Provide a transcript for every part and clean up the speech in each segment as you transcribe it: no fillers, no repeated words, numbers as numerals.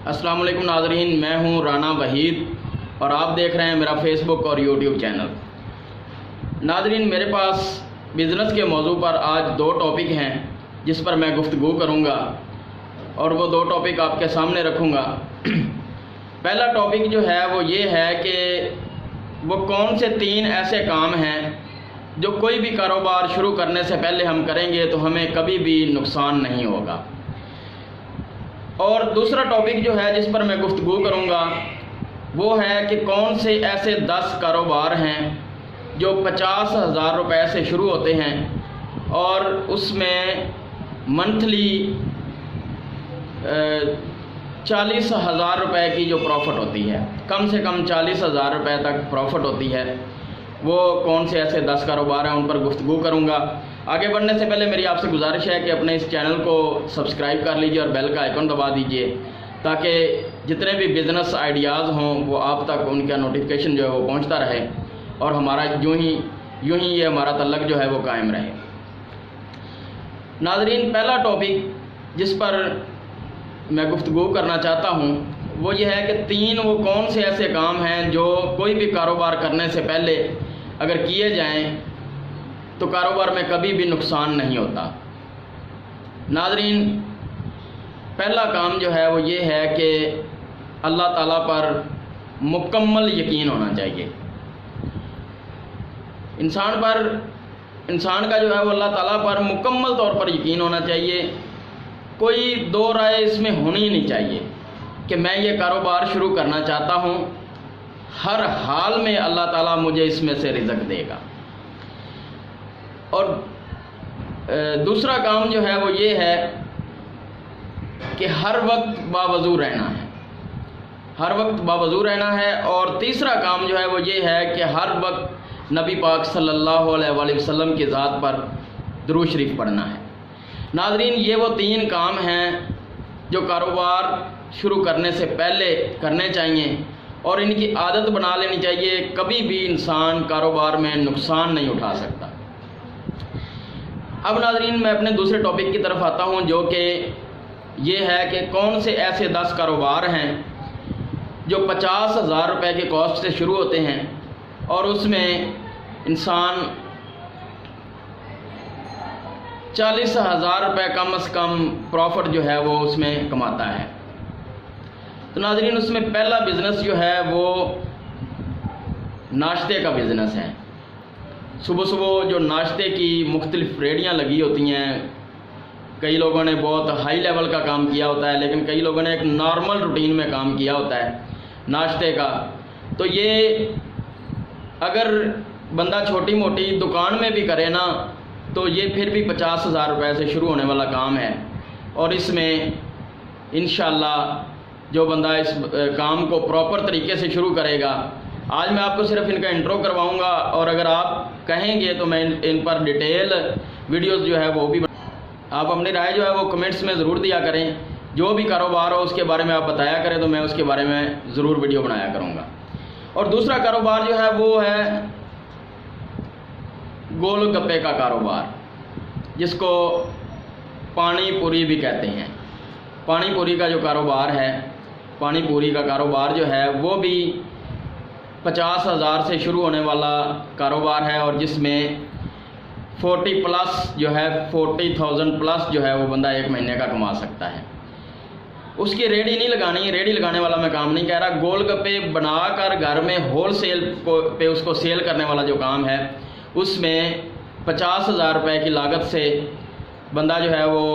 السلام علیکم ناظرین، میں ہوں رانا وحید اور آپ دیکھ رہے ہیں میرا فیس بک اور یوٹیوب چینل۔ ناظرین، میرے پاس بزنس کے موضوع پر آج دو ٹاپک ہیں جس پر میں گفتگو کروں گا اور وہ دو ٹاپک آپ کے سامنے رکھوں گا۔ پہلا ٹاپک جو ہے وہ یہ ہے کہ وہ کون سے 3 ایسے کام ہیں جو کوئی بھی کاروبار شروع کرنے سے پہلے ہم کریں گے تو ہمیں کبھی بھی نقصان نہیں ہوگا۔ اور دوسرا ٹاپک جو ہے جس پر میں گفتگو کروں گا وہ ہے کہ کون سے ایسے 10 کاروبار ہیں جو 50,000 روپے سے شروع ہوتے ہیں اور اس میں منتھلی 40,000 روپے کی جو پروفٹ ہوتی ہے، کم سے کم 40,000 روپے تک پروفٹ ہوتی ہے۔ وہ کون سے ایسے 10 کاروبار ہیں ان پر گفتگو کروں گا۔ آگے بڑھنے سے پہلے میری آپ سے گزارش ہے کہ اپنے اس چینل کو سبسکرائب کر لیجئے اور بیل کا آئیکن دبا دیجئے تاکہ جتنے بھی بزنس آئیڈیاز ہوں وہ آپ تک ان کا نوٹیفیکیشن جو ہے وہ پہنچتا رہے اور ہمارا یوں ہی یہ ہمارا تعلق جو ہے وہ قائم رہے۔ ناظرین، پہلا ٹاپک جس پر میں گفتگو کرنا چاہتا ہوں وہ یہ ہے کہ 3 وہ کون سے ایسے کام ہیں جو کوئی بھی کاروبار کرنے سے پہلے اگر کیے جائیں تو کاروبار میں کبھی بھی نقصان نہیں ہوتا۔ ناظرین، پہلا کام جو ہے وہ یہ ہے کہ اللہ تعالیٰ پر مکمل یقین ہونا چاہیے۔ انسان کا جو ہے وہ اللہ تعالیٰ پر مکمل طور پر یقین ہونا چاہیے۔ کوئی دو رائے اس میں ہونی ہی نہیں چاہیے کہ میں یہ کاروبار شروع کرنا چاہتا ہوں، ہر حال میں اللہ تعالیٰ مجھے اس میں سے رزق دے گا۔ اور دوسرا کام جو ہے وہ یہ ہے کہ ہر وقت باوضو رہنا ہے، اور تیسرا کام جو ہے وہ یہ ہے کہ ہر وقت نبی پاک صلی اللہ علیہ وآلہ وسلم کی ذات پر درود شریف پڑھنا ہے۔ ناظرین، یہ وہ 3 کام ہیں جو کاروبار شروع کرنے سے پہلے کرنے چاہیے اور ان کی عادت بنا لینی چاہیے۔ کبھی بھی انسان کاروبار میں نقصان نہیں اٹھا سکتا۔ اب ناظرین، میں اپنے دوسرے ٹاپک کی طرف آتا ہوں جو کہ یہ ہے کہ کون سے ایسے 10 کاروبار ہیں جو 50,000 روپے کے کاسٹ سے شروع ہوتے ہیں اور اس میں انسان 40,000 روپے کم از کم پروفٹ جو ہے وہ اس میں کماتا ہے۔ تو ناظرین، اس میں پہلا بزنس جو ہے وہ ناشتے کا بزنس ہے۔ صبح جو ناشتے کی مختلف ریڑیاں لگی ہوتی ہیں، کئی لوگوں نے بہت ہائی لیول کا کام کیا ہوتا ہے لیکن کئی لوگوں نے ایک نارمل روٹین میں کام کیا ہوتا ہے ناشتے کا۔ تو یہ اگر بندہ چھوٹی موٹی دکان میں بھی کرے نا تو یہ پھر بھی 50,000 روپے سے شروع ہونے والا کام ہے، اور اس میں انشاءاللہ جو بندہ اس کام کو پراپر طریقے سے شروع کرے گا، آج میں آپ کو صرف ان کا انٹرو کرواؤں گا اور اگر آپ کہیں گے تو میں ان پر ڈیٹیل ویڈیوز جو ہے وہ بھی آپ اپنی رائے جو ہے وہ کمنٹس میں ضرور دیا کریں۔ جو بھی کاروبار ہو اس کے بارے میں آپ بتایا کریں تو میں اس کے بارے میں ضرور ویڈیو بنایا کروں گا۔ اور دوسرا کاروبار جو ہے وہ ہے گول گپے کا کاروبار، جس کو پانی پوری بھی کہتے ہیں۔ پانی پوری کا جو کاروبار ہے، پانی پوری کا کاروبار جو ہے وہ بھی 50,000 سے شروع ہونے والا کاروبار ہے اور جس میں 40,000 پلس جو ہے وہ بندہ ایک مہینے کا کما سکتا ہے۔ اس کی ریڑھی نہیں لگانی، ریڑھی لگانے والا میں کام نہیں کہہ رہا، گول گپے بنا کر گھر میں ہول سیل پہ اس کو سیل کرنے والا جو کام ہے اس میں 50,000 روپے کی لاگت سے بندہ جو ہے وہ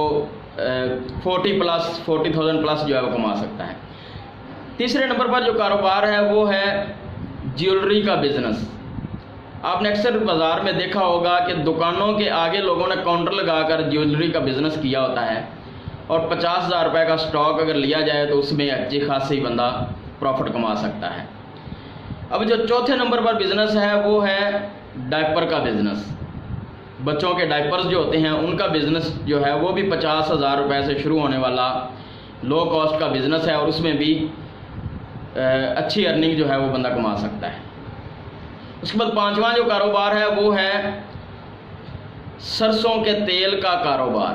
40,000 پلس جو ہے وہ کما سکتا ہے۔ تیسرے نمبر پر جو کاروبار ہے وہ ہے جیولری کا بزنس۔ آپ نے اکثر بازار میں دیکھا ہوگا کہ دکانوں کے آگے لوگوں نے کاؤنٹر لگا کر جیولری کا بزنس کیا ہوتا ہے اور 50,000 روپے کا سٹاک اگر لیا جائے تو اس میں اچھی خاصی بندہ پروفٹ کما سکتا ہے۔ اب جو چوتھے نمبر پر بزنس ہے وہ ہے ڈائپر کا بزنس۔ بچوں کے ڈائپرز جو ہوتے ہیں ان کا بزنس جو ہے وہ بھی 50,000 روپے سے شروع ہونے والا لو کاسٹ کا بزنس ہے اور اس میں بھی اچھی ارننگ جو ہے وہ بندہ کما سکتا ہے۔ اس کے بعد 5واں جو کاروبار ہے وہ ہے سرسوں کے تیل کا کاروبار۔